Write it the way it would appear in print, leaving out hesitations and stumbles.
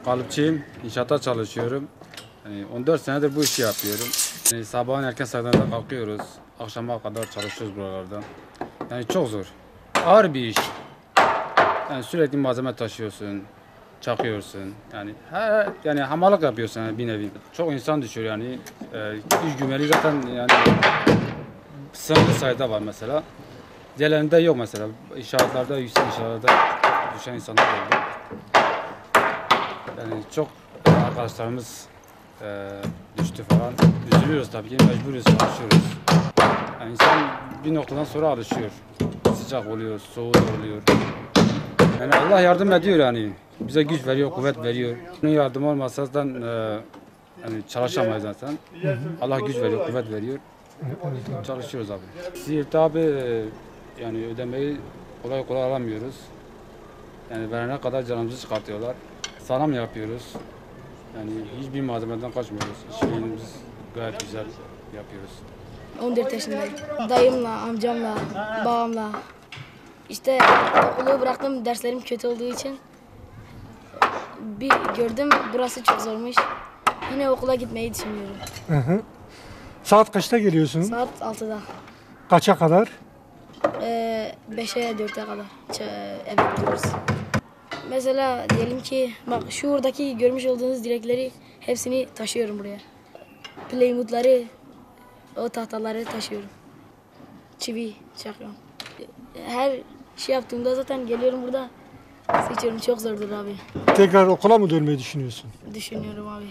Kalıpçıyım, inşaatta çalışıyorum. 14 senedir bu işi yapıyorum. Sabahın erken saatlerinde kalkıyoruz, akşama kadar çalışıyoruz buralarda. Yani çok zor, ağır bir iş. Yani sürekli malzeme taşıyorsun, çakıyorsun. Yani hamallık yapıyorsun yani bir nevi. Çok insan düşüyor yani. İş güveni zaten yani sınırlı sayıda var mesela. Diğerlerinde yok mesela. İnşaatlarda, yüksek inşaatlarda düşen insanlar oldu. Yani çok arkadaşlarımız düştü falan. Üzülüyoruz tabii ki, mecburuz, çalışıyoruz. Yani insan bir noktadan sonra alışıyor. Sıcak oluyor, soğuk oluyor. Yani Allah yardım ediyor yani. Bize güç veriyor, kuvvet veriyor. Onun yardımı olmasa zaten yani çalışamayız zaten. Allah güç veriyor, kuvvet veriyor. Çalışıyoruz abi. Siirt'te abi yani ödemeyi kolay kolay alamıyoruz. Yani verene kadar canımızı çıkartıyorlar. Sağlam yapıyoruz. Yani hiçbir malzemeden kaçmıyoruz. İşimizi gayet güzel yapıyoruz. 14 yaşındayım. Dayımla, amcamla, babamla. İşte okulu bıraktım, derslerim kötü olduğu için. Bir gördüm, burası çok zormuş. Yine okula gitmeyi düşünüyorum. Saat kaçta geliyorsunuz? Saat 6'da. Kaça kadar? 5'e 4'e kadar eve gidiyoruz. Mesela diyelim ki, bak şuradaki görmüş olduğunuz direkleri hepsini taşıyorum buraya. Plywoodları, o tahtaları taşıyorum. Çivi çakıyorum. Her şey yaptığımda zaten geliyorum burada seçiyorum. Çok zordur abi. Tekrar okula mı dönmeyi düşünüyorsun? Düşünüyorum abi.